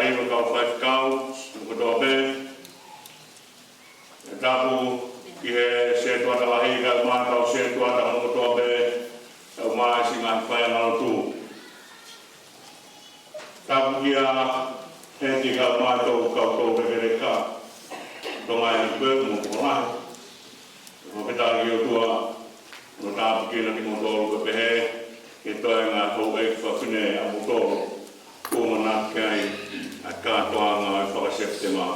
iwa kau whai kau, kotoa be. E tapu ki he se tuata lahi ka mātau se tuata kotoa be. Au mai si ngā whai ngalo tū. Tapu ki a he ti ka mātau kau tō pekere ka. Tonga e koe mo konahe. Mo petari o tua. Mo tapu ki na ki mo tōru ka pehe. Ke toi ngā tō e whakune a mo tōru. Kūmana kai a kātoanga e whakaseptema.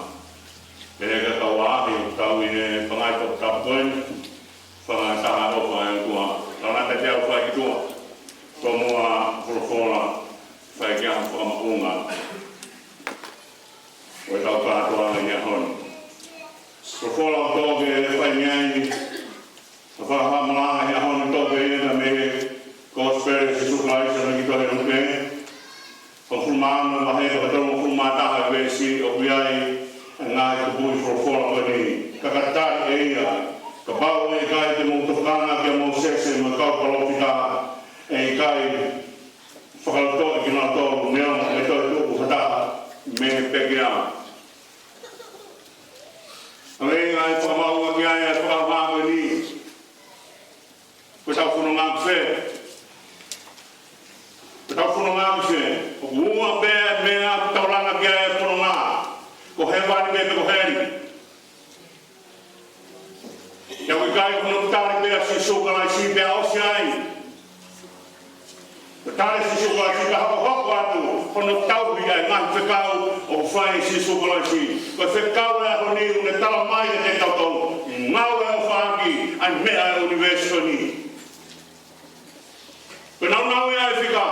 E reka tau ahi o tau i ne whangai tō tapuen. Whangai taha o whai o tua. Taunata te au whai ki tua. Tō mua whorofona whai ki aha whamaunga. O e tau kātoanga i a honi. Whorofona o tōke e whai ngai. Whakahamalanga i a honi tōke e na me Gospel si suklaisa na ki tohe rupe. Kung fulmaan na mahe kapatong fulmata ka si o kuyay nga ipupui for ko ni kakatay iya kabaw ay kay timutukana kaya mo sese magkaw palopita ay kay fakalto ikinato ngayon ito hata may pegya ang ay pamawag niya at pamawag ni kutaw puno nga pse kutaw puno nga pse Uma be mea tauranga kia e whanonga. Ko he wani me ko heri. Ia kui kai kono tari bea si sukala i si bea osi ai. Ko tari si sukala i si bea hapa hoko atu. Kono tau bi ai ngahi whekau o whai si sukala i si. Ko whekau e aho ni une tala mai e te tau tau. Ngau e o whaaki ai mea e universito ni. Ko nau e ai whika.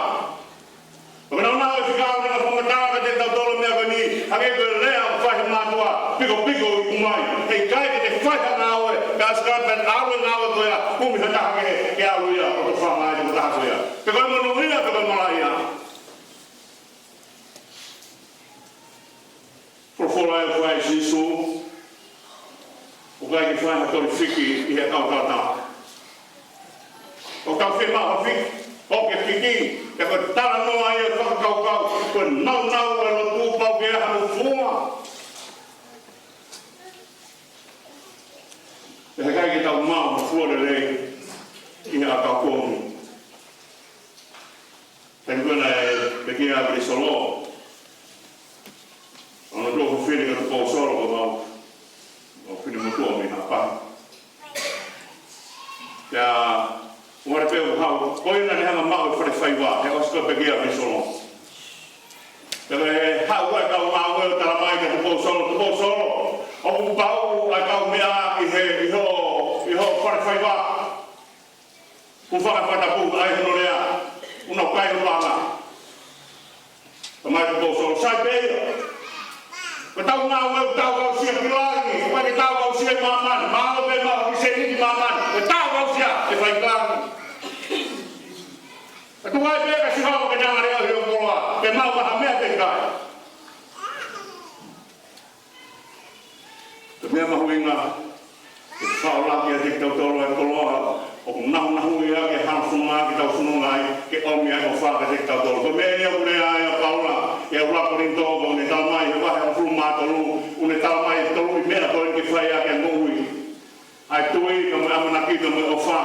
Kung nauna ko ikaw na pumunta ka din daw tolo niya gani, hanggang ko lea ang fahim na tuwa, piko-piko kumay. Hey, kahit ite fahim na awe, kaskat at awe na awe ko ya, kumihata ka kaya awe ya, pagkafang na yung mataha ko ya. Pikoy mo nung ina, pikoy mo na iya. Profula yung fahim si Isu, ukay yung fahim na tori fiki, iya tau-tau-tau. O tau fima, o fiki. Oke kiki, ya ko tala no ai ko kau ko nau e lo tu pau ke ha fuma. E kai ki tau mau fuore le ki a ka ko. Tengona e ki a pri solo. Ono do ko fili ko ko solo ko mau. O fili mo to mi na pa. Ya Ora peo hau, koina ni hanga mau whare whaiwa, he osko pegia mi solo. Pele hau e kau mau e tala mai ka tupo solo. O upau a kau mea i ho whare whaiwa. Ku whaka whatapu ai hono lea, una kai ho wanga. Tamai tupo solo, sai peo. Ko tau mau e tau kau sia kilangi, ko tau kau sia maman, mau pe mau ki se ni maman, ko tau kau sia e whaikilangi. Tu vai ver que se vai para ganhar a Rio Boa, que mal para me pegar. Tu me mahuinga, que fala que a dictadura é coloa, ou não ia que hanfuma que tau sunungai, que homem é o fala que dictadura. Tu me ia por aí a Paula, e o lá por então, onde tal mais vai hanfuma tolu, onde tal mais tolu e mera por que foi a que ngui. Ai tu i como a manaki como o fa.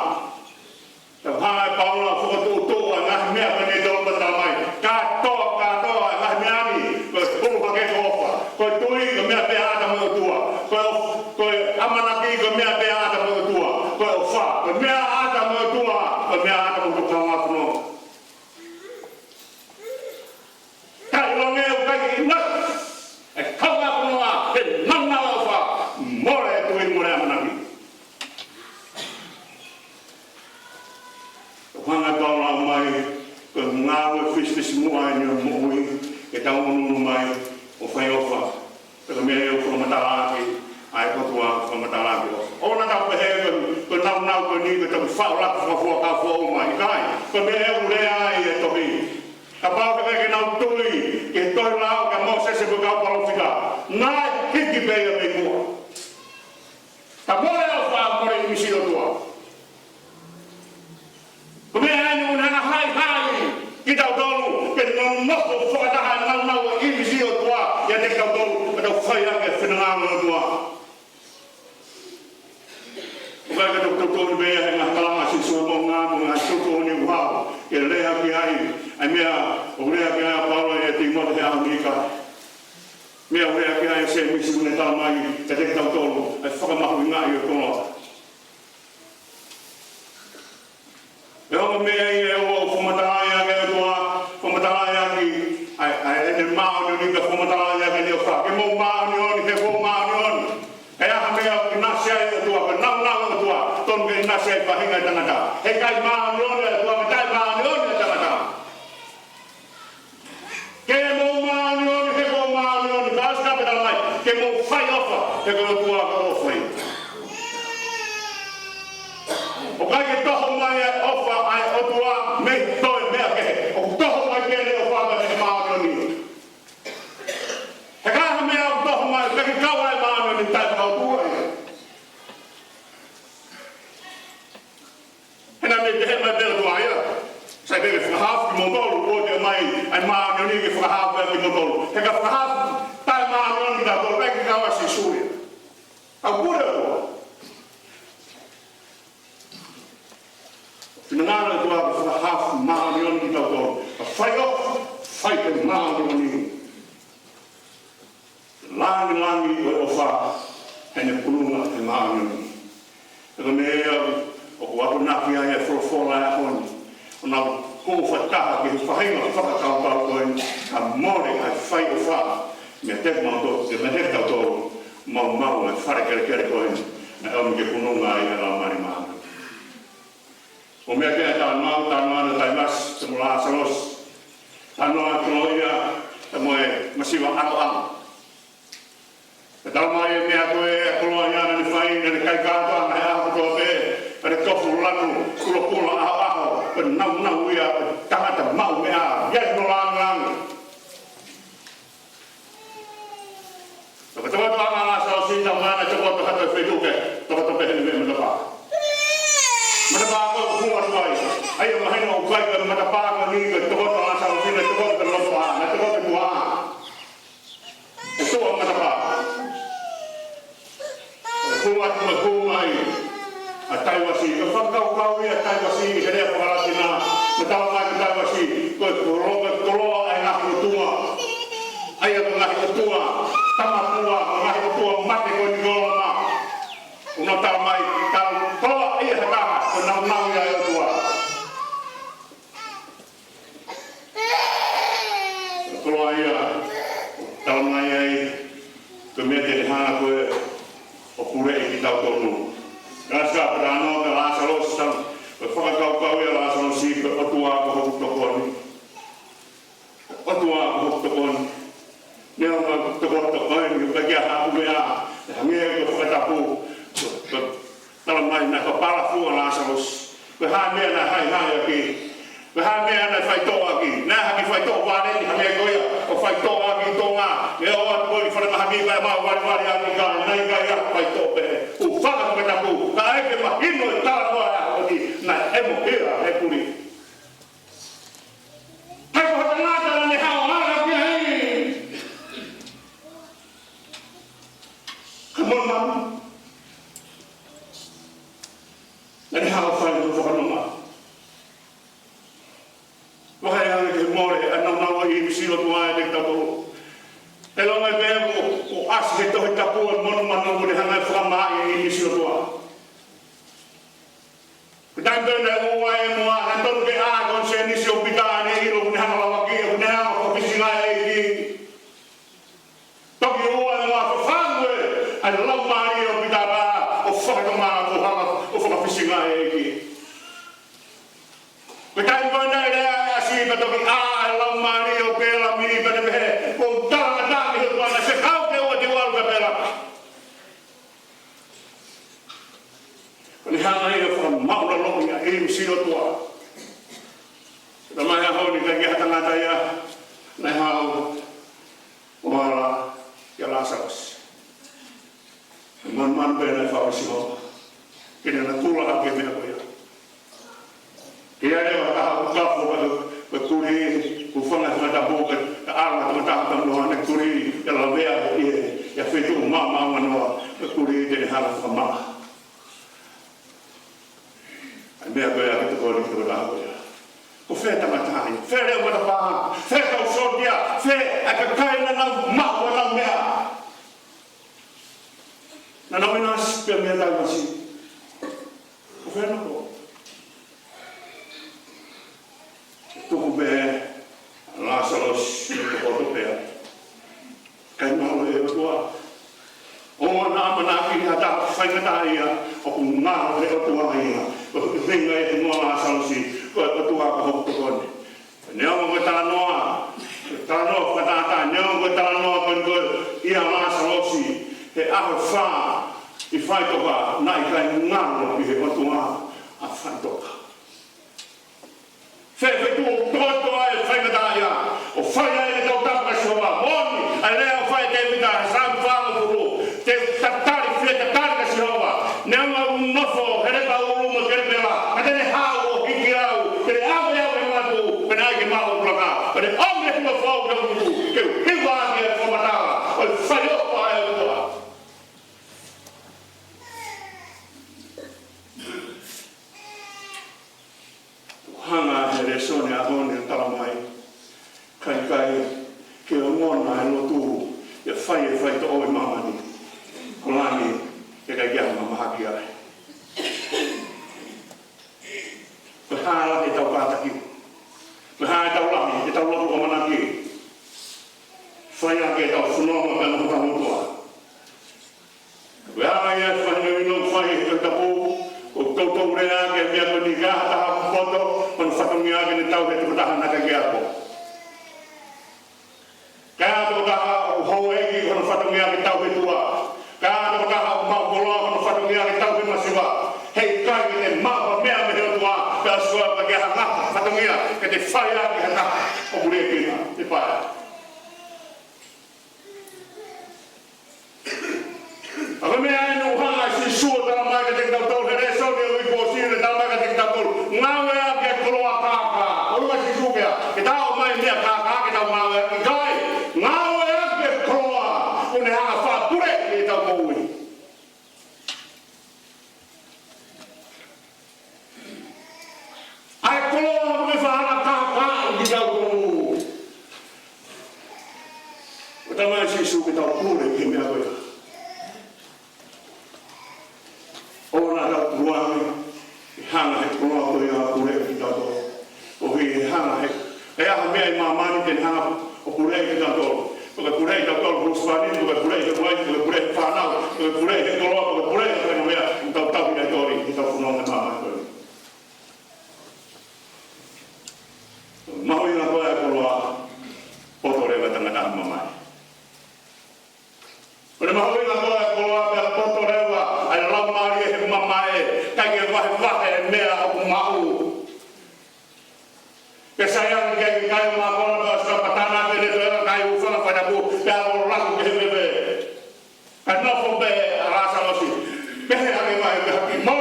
Tau hai Paula foto tu ngah mea pani do batamai ka to ngah mea ni ko pu ka ke ofa ko tui ko mea pe ata mo tua ko amanaki ko mea pe ata mo tua ko ofa ko mea ata mo tua ko mea ata mo tua ngafno kai lo nge ka ki na e ka ngafno a pe nana ofa more tui more amanaki Hanga taula mai, ko ngawe fish mua ni moi, e tau unu mai, o fai ofa. Pero me eu ko matalaki, ai ko tua ko matalaki. Ona tau pe he ko nau ko ni ko tau fa la ko ka fo mai kai. Ko me eu le ai e tohi. Ka pa ke nau tui, ke toi la ka mo se ko ka palofika. Nai hiki be me mua. Ka mo eu fa mo ni misilo tua. Kemudian una hai kita dulu ke no whakataha nau i misio tua mea mika. Mea wea ki ai se misi une tala mai te te tau tolu. Ai whakamahu ngā i o konga. E hongo mea i e o whamatāia ke tua. Whamatāia ki ai ene maoni ni ka whamatāia ke ni o wha. Ke mou maoni oni, ke mou maoni oni. E aha mea ki nasi ai o tua, ka nau nau o tua. Tonu ke nasi ai pahinga i tangata. He kai maoni oni o tua, me tai maoni oni o tangata. Ke mou maoni oni, ke mou maoni oni. Ka aska pe tala mai, ke mou whai ofa. He ka o tua ka o whai. O kai ke toho mai e ofa ai o tua me toi mea kehe. O toho mai kene o whaka ne maoni oni. He kaha mea o toho mai, ke kawa e maoni oni tai kau tua e. Hena me te he mai tera tua ia. Sai bebe whakahafu ki motolu o te mai ai maoni oni ki whakahafu e ki motolu. He ka whakahafu tai maoni oni ta tolu peki kawa si suia. Au kure o tua. Pinangana tua ka whakahafu maoni oni ki tau tolu. A whai off, whai te maoni oni. Langi o wha, hene pulunga te maoni oni. E ka mea o kua naki ai e whorofora e honi. O nā kou whataha ki whahinga whakatau tau koe, ka more ai whai o wha. Mea te mauto, te me te tau tolu, mau ai whare kere koe, na omi ke pununga ai e lau mari maana. O mea kea tāna ana tai mas, te mula asalos. Tāna ana toloia, te moe masiwa ano. E tala mai e mea koe e koloa iana ni whai, e kai kātoa na he aho toa pe, e re tofu lanu, kula aho, e nau ia, e tangata mau mea, yes no langang. Toka toka ana sa o sinta mana te koto hato e whetuke, toka tope hene me matapā. Matapā ko kunga tuai, ai o mahina o kai ka matapā ko ni ka toka ana sa o sinta, toka ka loto ha, na toka ka tua. E toa matapā. Kuat mai a taiwasi ka whakau ia taiwasi he rea whakaratina ma tawa mai ka taiwasi koe koloa ai ngahi o tua ai ako ngahi o tua tamapua ngahi o tua mate koe ni gola ma una tawa mai koloa ia he kaha ko nau ia o tua koloa ia tawa mai ai ko mea te hana koe o pure i ki tau tonu. Rasa prano ka lasa losan, ko whakakau ia lasa losi, ko otua ko hoku tokoni. Otua ko hoku tokoni. Nea ma tokoni tokoni, ko pekia hapu mea, e hangea ko whakatapu, ko tala mai na ka parafua lasa los. Ko haa mea na hai aki, ko haa mea na whaitoa aki, nā haki whaitoa wāne, hangea koia, o whaitoa aki tonga, e o atu koi whanamahaki kai maa wari aki kai, nai kai aki whaitoa pehe. U whaka petapu, ka eke mahino e tala noa e haki, na emo hea he puri. Hei ko hata ngātara ne hao hara kia hei. Ka mon mamu. Na ne hao whai ko whakanonga. Wahai hanga ke more, anau i misilo tua e te tapo. E longa e bea o asi he tohi tapu e mono manu o ne hanga e whakamai i misilo tua. Tanto ne ua e mua, na tonu ke a kon se nisi o pitane i ro ne hanga lawaki e ne hanga ko pisinga e ki. Toki ua e mua whafangu e, ai lau mari o pitara o whakamaa o hanga o whakapisinga e ki. Ko tai pāna e rea e asi ka toki a lau mari o pēla mi pene mehe ko tala tāki ho tuana se kau ke o te waru ka pēla. Ko ni hanga i o maura loki a imu sino tua. Ka mai a hau ni ka ki hata ngata ia na hau o hala ia Lazarus. Man pēna e whawasi hoa. Kene na tula hake mea ko ia. Ia e wa taha kafu wa kuri ku whanga tapu ka ara ka taha tamu hana kuri ia la vea ia whetu mama wanoa ka kuri te hana whamaa. Ai mea koe a hita kore ki taha koe. ko fe tamatai fe le wa ba fe ka sodia fe aka kaina na ma wa mea na mina spe me da masi ko fe no ko to be Lazarus ko to pe kai ma le ko o na mana ki hata whaingata ia o ku ngā re o tua ia o ringa e te noa Lazarus ko tua ka hoku kone nea mo koe tala noa whatata nea mo koe tala noa ko ia Lazarus he aho wha i whaitoka na i kai ngaro i he o tua a whaitoka tu totoa e whaingata ia o whaia e tau tapaka siwa moni a lea o whai te mita sam whaangapuru te tatari fia tatari ka siwa nea ngā unofo hereka uruma kerepela a tene hao o hiki au tene awe au e matu pena ake maho pulaka o te omre hima whau ke utu ke hiwa ake e whamatala o e whaiopa e utua hanga he resone a hone talamai kai ke o ngona e lotu e whai to o e mamani ko lani e kai kia mamahaki ai ko hara e tau kātaki ko hara e tau lahi e tau lotu o manaki whai ake e tau whunonga ka nuka mutua ko hara e whai no whai e tapu o tau rea ke mea ko ni gata ha foto on whatongi ake ni tau he tukataha naka ke ako. Kaya tukataha o hou eki kono whatongi ake tau he tua. Kaya tukataha o maukoloa kono whatongi ake tau he masiwa. Hei kai ke te mapa mea me heo tua pea sua ka ke hanga whatongi ake ke te whai ake hanga o mure kina te whai. Ako mea enu hanga si sua tala mai ka te tau tau he reso ni o ipo sire tala mai ka te tau tau. Ngawe ake koloa kaka. Olua si sukea. Ke tau mai mea kaka ke tau ngawe. Kai. Ngawe ake koloa. Une hanga wha pure ni tau koui. Ai koloa kome wha hanga kaka ki tau koui. O tau mai si suke tau pure ke mea koe. Ona tau tuangi. Hanga he koloa koe a pure ki tau koui. O hi hanga he. E aha mea I mamani ten hanga o pure ki tau koui. Porque pure ki tau koui ruspani, porque pure ki koui, porque pure ki whanau, porque pure ki koloa, porque pure ki koe mea. Tau tau ki tori ki tau whanau me mamani koe. Mahui na koe a koloa poto rewa tangata mamai. Ore mahui na koe a koloa mea poto rewa ai lau maari e he mamae kai ke wahe mea o mahu. Ke sayang ke kai ma kona ba sa patana ke le toa kai u fana pada bu ya o laku ke bebe. Ka no fo be rasa losi. Be ame mai ke ki mo.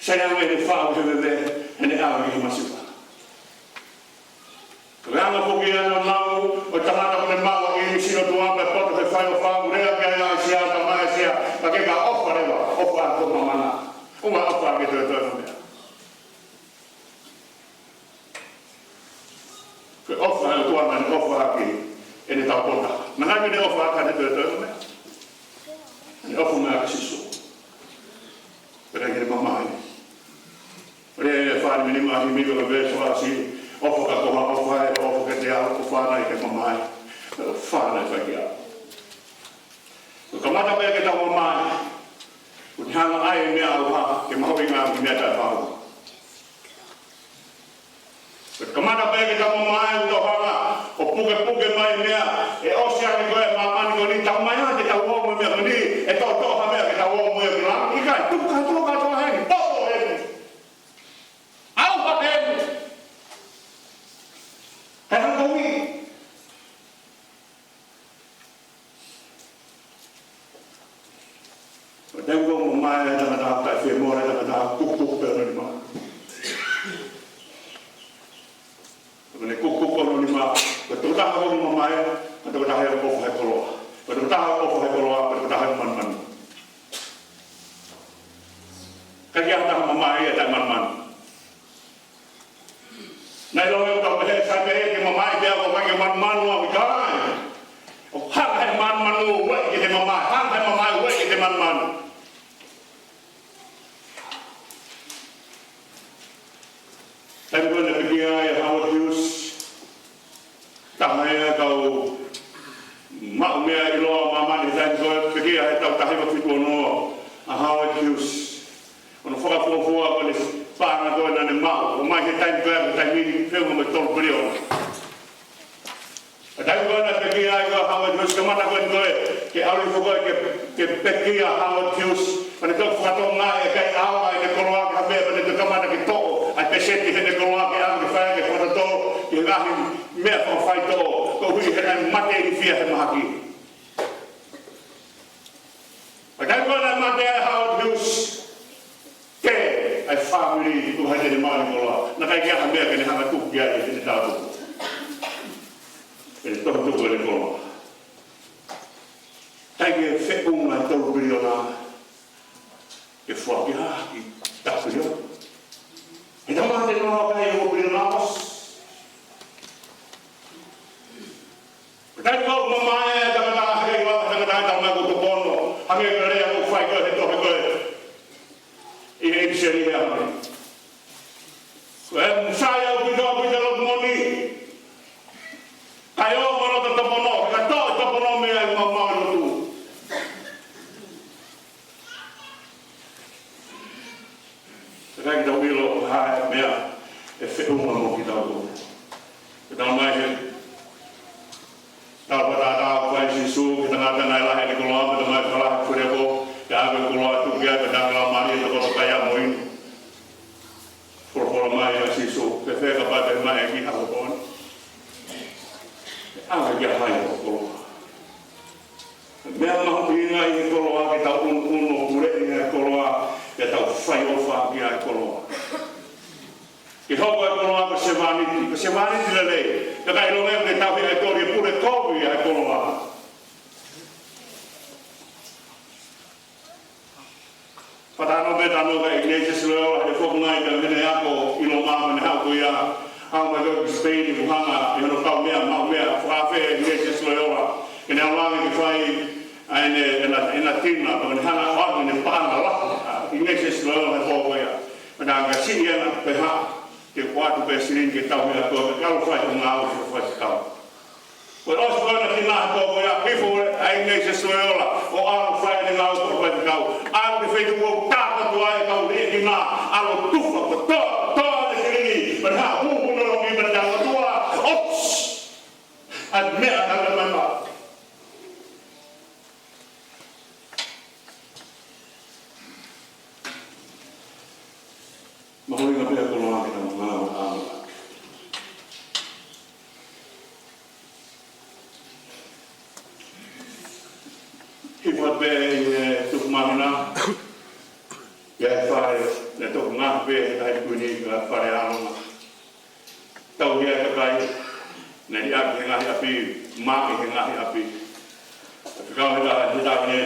Sayang me fa ke bebe ene a ki masipa. Kanga po ki ana mau o tamata me mau ki sino tua pe poto ke fai o fa rea ke ai sia ta mai sia pa ke ka ofa ko mamana. Uma ofa ke to me. Ke ofa o tua man ofa ki ene ta pota. Mana ke ofa ka de to me. Ni ofa ma ki siso. Pero ke mamai. Re fa ni ma mi ko be so asi. Ofa ka koha ofa e ofa ke te ao ofa na ke mamai. Fa na fa ki a. Ko mata me ke ta mamai. Kun hanga ai mea au ha ke mahowi ngā ki mea tai whāua. Ko mata me ke ta mamai u tau hanga o puke mai mea e osi ake koe mamani ko ni tau mai ha ke tau omu mea ko ni e tau toha mea ke tau omu e kula. Ikai, tuka toa hengi, poto hengi. Au ha hengi. He hanga ui. Tengo mamai tangata tai whi more tangata kukuk pero ni ma. Kone kukuk pero ni ma. Ko taha ko mamai, ko taha ko fa koloa. Ko taha ko fa koloa, ko taha man. Kaya tahu mama ia tak man. Nai lo eu tau he sa ke mama ia ko mai man wa kai. O hang hai man o wa ke mama, hang hai mama wa ke man. I'm going to begin Howard Hughes. Tahaya kau mak mea ilo mama ni dan kau begin tau tahaya fitu no Howard Hughes. Ono foka fua ko ni para ko na ni mau o mai time per time ni film mo tol brio. Ada ko na begin Howard Hughes kamata ko ke ali foka ke begin Howard Hughes. Ani tau foka to ngai kai awa ni ko wa ka be ni kamata ki to a pesete hene ko wa ke ang fa ke foto to ye ngahi me fa fai to ko hui hene mate ni fia he mahaki akai ko na mate Howard Hughes ke ai family ko hene ni mali ko la na kai ke ha me ke ni ha tu ya ni ta tu e to tu ko le ko tai ke fe un na to biliona ke fo ki ha ki ta biliona. Kita mati no kaya mo binamos. Kita ko mamaya dapat hari wa dapat datang na ko bono. Hame kare ako fai ko heto ko. Ini seri ya. Saya bido moni. Kayo mo to bono, kato to bono me mama tu. Sekarang kita bilo hai mea e fe uma mo kita ko. Kita mai he ta para ta ko Yesu kita ngata na la he ko la kita mai kala fure ko ya be ko la tu ya kita ngala mari to ko kaya mo in. Por mai Yesu ke fe ka pa de mai ki ha ko. Anga ya hai ko. Mea ma pinga i ko la kita un pure ni ko la ya tau fai o fa ki ai kolo ki hoko e kolo ko se vani le ka kai lo me tau e tori pure kovi ai kolo pada no beta no ka iglesia silo e fo ngai ka mene ako ilo ma me ha ko ya au ma go Spain ni hanga e no tau me fa fe iglesia silo ke na langi ki fai ai na tina ko ni hanga ha ni pana la Inggris selalu berbawa ya, menangga sini yang berhak kekuatan presiden kita punya tu kalau fai mengawu fai kau. Kalau sekarang nanti nak tu ya, before Inggris selalu lah, orang fai mengawu fai kau. Aku fai tu tak tu ay kau ni na, aku tu tu di sini berhak pun orang ni berjalan tua. Ops, admit ada mana. Mahuli nga pia kulungan kita mga alam. Hipot be tuk mamina. Ya fai na tuk ngah be dai kuni ka pare alam. Tau ya kai na dia ngah api ma ngah api. Kau dah ni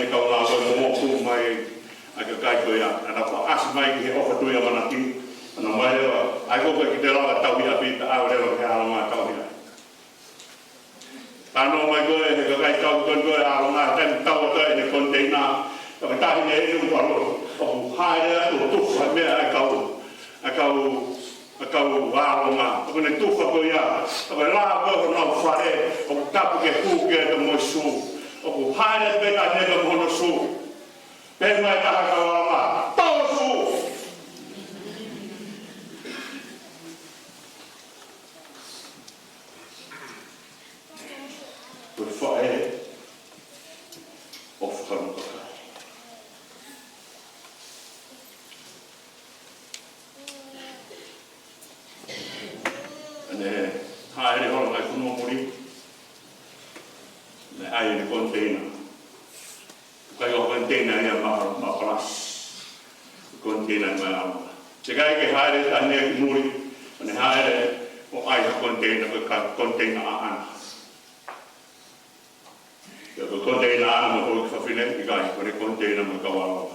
kau na ko mo ku mai aga kai ko ya na pa as mai ki o tu ya manati. Ano mai ako ko kita la tau ya pi ta ore lo ka ma tau ya tano mai ko e ko kai tau ko ala ma ten tau to e container ko ta ni ni ko lo o hai ya tu fa me akau ala ma ko ni tu fa ko ya ko la ko no fa e o ta ke ku ke to mo su o hai ya be ta ne ko no su pe mai ta ka ala ma to su berfae of kan ane hai ni orang ai kuno muri ne ai ni container kai o container ya ma plas container ma sekai ke hai ane muri ane hai o ai container ka container an ya ko container mo ko fa fine ki ga ko container mo ka wa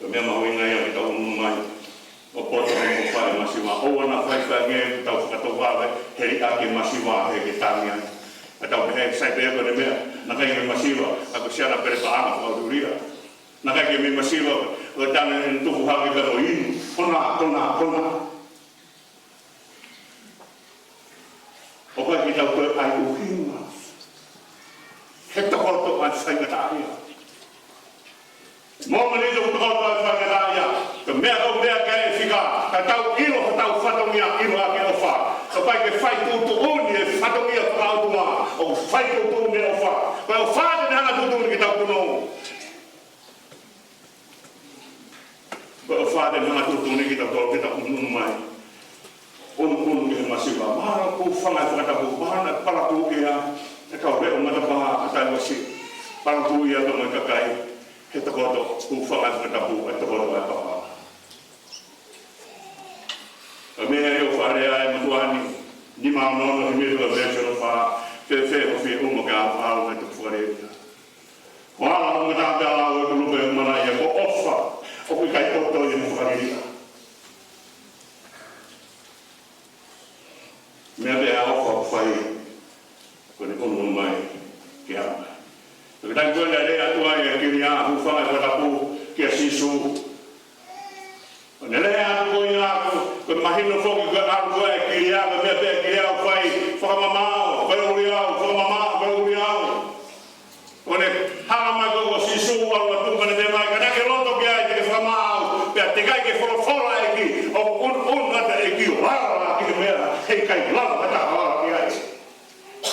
mea mahuinga ia ki tau mai. O poto mo whare masiwa. O ana whaiwha nge tau whakatowawe heri ake masiwa he ke tangia. A tau pehe sai pehe kone mea. Naka inge masiwa. Ako siana pere paanga whaururia. Naka inge me masiwa. O tanga in tuku hake karo inu. Kona. O kai ki tau koe ai uhinga. He tokoto ai whaingataia. Mōma ni tōku tokoto ai whaingataia. Ka mea kau mea kai whika. Ka tau ilo ha tau whatongia ilo ake o wha. Ka pai ke whai tūtu uni e whatongia whakautunga. O whai tūtu uni o wha. Ka o wha te hanga tūtu uni ki tau kuno. Ka o wha te hanga tūtu uni ki tau tō ki tau kuno mai. Unu ki he masiwa. Mahara ku whangai whakatapu. Mahara paraku ia. E kau reo matapaha a tai wasi. Paraku ia ka mai kakai. He takoto ku whangai whakatapu. E takoto ai paha. Ka mea eo wharea e matuani. Ni maonono he miru a version of wha. Whewhe hofi e umo ka au me te whareia. Ko ala hunga tāpea lau e kulupe e mana ia. Ko ofa. O kui kai toto i he whareia. Mea bea ofa whai. Kone kono mai ki hama. Ka tai koe lea rea tua i a kiri a hu whangai whatapu ki a sisu. Kone lea atu koe i aku. Kone mahino whoki koe aru koe e kiri a. Ka mea bea kiri a whai whakamamao. Koe uri au, whakamamao, koe uri au. Kone hanga mai koe ko sisu alu atu kone me mai. Ka nake loto ki ai te ke whakamao. Pea te kai ke whorofora e ki. O unata e ki o rara ki te mea. Hei kai lau kata hala ki ai.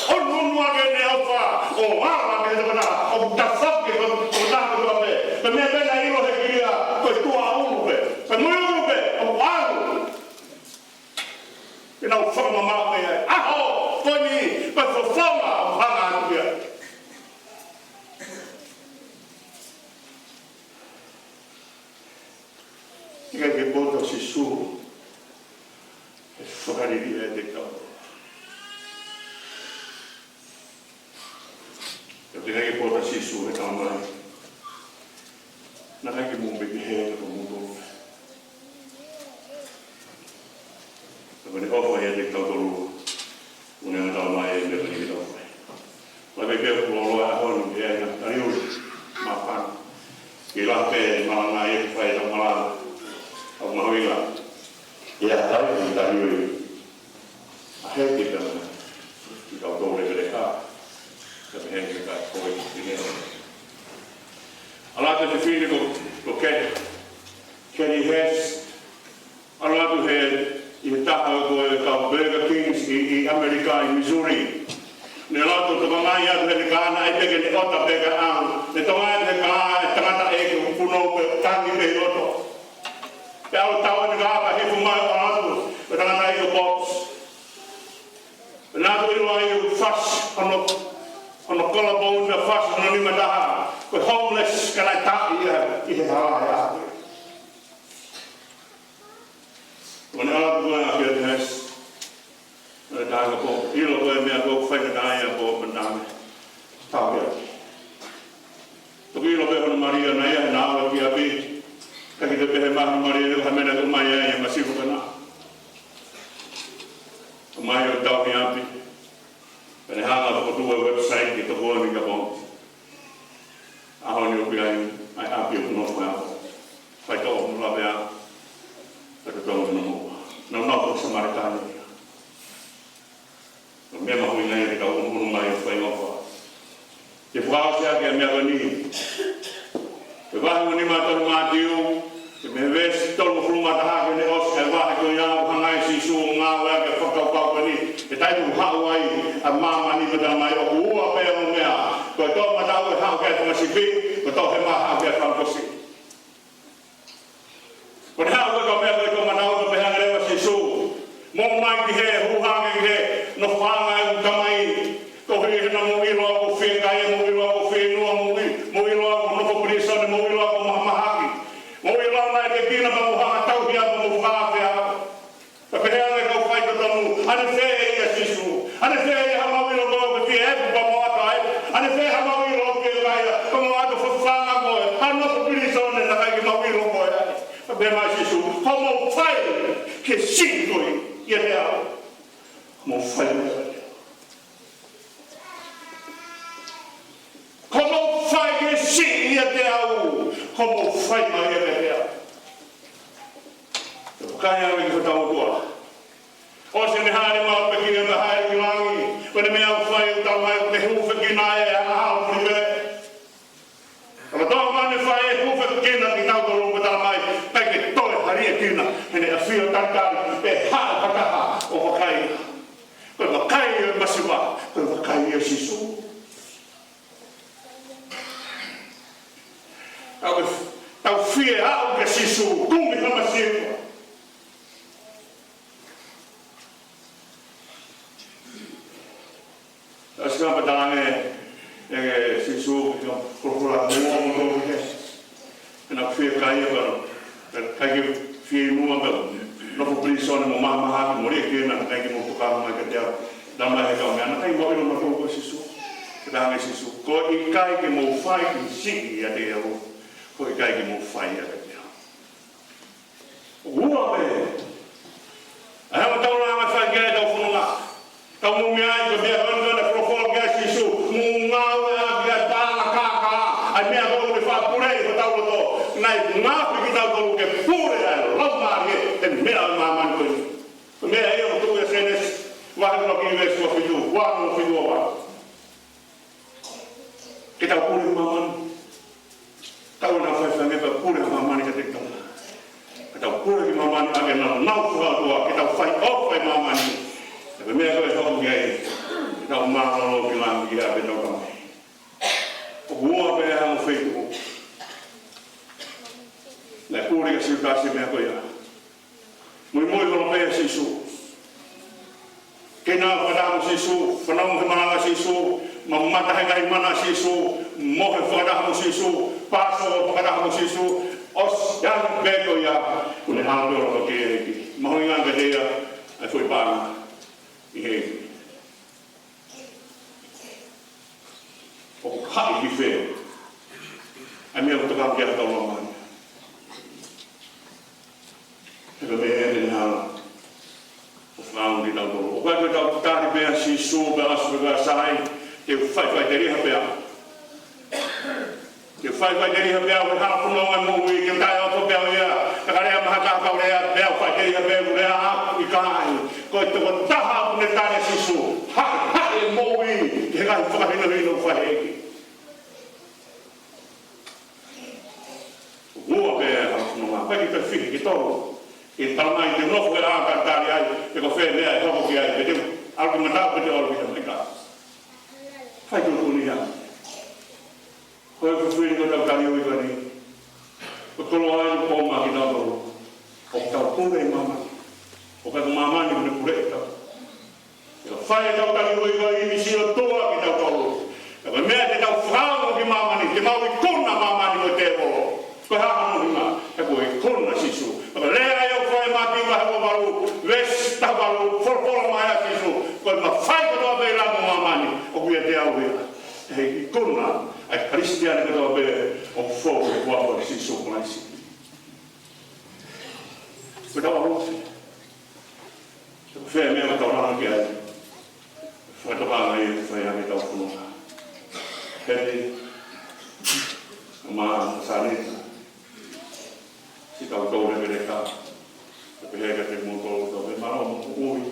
Unu ake ne ofa, o ala ke te mana, o tafake ko taha ko pe. Pe me pena ilo he kiria, ko tua urupe. Pe mui urupe, o alu. Ina o whakama maa me ai. Aho, koni, pe whawha o hanga atu ia. Ika ke poto si suru. E whakariri e te kau. Te kai ke pota sisu e tau mai. Na kai ke mumbe ki hea ko mungu. Ka kone ofa ia te tau tolu. Une a tau mai e me kani ki tau mai. Lai me keo kua loa a honu ki ea tani uri. Ma whana. Ki lape malanga e whai tau malanga. Au mahuila. Ia tau ki tani uri. A hea ki tau. Ki tau tau le vere kaa. Ka me henge ka koe ki neo. Ala te whine ko Kenny Hess. Ala tu he i he taha o koe ka Burger Kings i Amerika i Missouri. Ne lato toka mai atu he ka ana e peke ni ota peka au. Ne tonga e te ka e tangata e ke puno pe tangi pe roto. Pe au tau ni ka apa he fumai o atu. Pe tangata e ke box. Pe nato ilo ai u fas ono collarbone na fast no ni madaha ko homeless kana ta ia i he hala ia ona ala ko na ke has na ta ko ilo ko me ko fa na ia ko mandame ta ia to ilo be ona Maria na ia na ala ki abi ka ki te be ma Maria ko mena ko mai ia masifu kana mai o ta ia abi. Pene hanga ko tua website ki to ko ni ka bon. Aho ni o ai api o no fa. Fa to no la bea. Ka to no mo. No ko samaritano. No me ma hui nei ka o no mai fa no fa. Te fa sia ke me agoni. Te va ni ma to ma tiu. Te me ves to no fluma ta ke ne os ka va ko ya hanga si su nga wa ke fa ka ni. Te tai no Hawaii a mama ni mata mai o ua pe o mea ko to mata o ha ka ko si bi ko to he ma ha ka ko si ko ha ko me ko mata o pe ha re si su mo mai ki he hu ha ki he no fa mai u ka mai ko he na mo i lo ko fe ka e mo i lo ko fe no mo i lo ko no ko prisa mo i lo ko ma ha ki mo i lo na te kina mo ha tau hi a mo fa pe ha ka pe ha ko fai ko to ana fe Ane fe ha mau ilo ko ke e pa mo ata ai. Ane fe ha mau ilo ke vai ko mo ata fo fa ko. Ha no ko pili so ne na ka ke mau ilo ko. be mai si su como fai que sinto e real como fai como fai que sim e real como fai mai real o kaya me que tau tua o se me hare mau pe ki me hare langi o me au fai o tau mai o te hu fe ki na e a o me o tau mai fai hu fe ki na ki tau ko lo ta mai pe ke to hari ki na ene a fio tarkari e ha ka o kai ko kai masiwa ko kai sisu tau fie au ke sisu kumi kama siwa askan padane sisu ko mo ke na fie kai kai fie no no po prison mo mama ha mo re ke na kai mo ka ma ke dia dama he ka me na kai mo no ko sisu da me sisu ko i kai ke mo fai ki si ya de o ko i kai ke mo fai ya de ua be ai mo tau na ma fai ke do funga tau mo me ai ko be ho na pro fo ke sisu mo nga wa ga ta na ka ka ai me ho de fa pure ko tau do nai nga ki tau do ke pure lo ma ke me ma man ko me ai o tu e senes wa no ki ves ko fidu wa no fidu wa kita pure maman tau na fa me pa pure maman ke te tau kita pure maman age na na fa do kita fai off fai maman e me ko ho nge kita ma no ki la ngi a be no ka o be ha mo feito la pure que se passa me ko ya muy lo pe sisu que na para sisu para mo ma sisu mamata hai mana sisu mo he fara mo sisu paso para mo sisu os yan beko ya une ha do ke mo nga ga dia ai foi pa e he o kai ki fe a me to ka ke to no man e me e na o flau di do o ka ko ta ni be sisu ba asu ga sai que fai deri hapea que fai deri hapea o ha funo mo wi que ta o to pe ya ka re ma ka ka re be fai deri hapea re a i kai ko to ko ta ha ne ta ne sisu ha e mo wi que ga fai no fai o be ha funo ma pa ki te fi ki to e ta mai de no fo ra ka ta ai que ko fe ne ai ko ki ai de algo mata pe de algo ki ka fai tu kunia ko ko fui ko tau kali oi kani ko tolo ai ko ma ki na do o tau pure mama o ka mama ni ne pure ta yo fai tau kali oi kani ni si o toa ki tau tolo ka me te tau frau ki mama ni te mau ko na mama ni mo te vo ko ha no ma e ko ko na sisu ka le ai o fai ma ki wa ho baru ves ta baru for ma ya sisu ko ma fai ko do be la mama ni o ku te au e kona ai cristiano que do be o fogo o amor si so mais ko da o fe me o tona que ai foi do ba ai foi a me do funo ele ma sane si ta do le ka pe que te mo do be ma no ui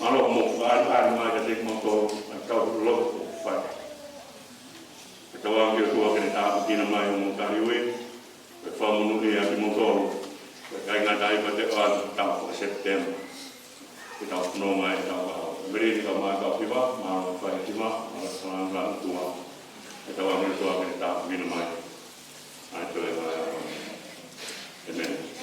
malo mo vai mai que te mo do ka lo fai que o angue tua que ta aqui na mai um tariwe que famo no dia de motor que cai na dai para te a ta por setembro que ta no mai ta beri ka mai ka piva ma fai tima ma sana la tua que ta angue tua que ta aqui na mai ai to e mai amen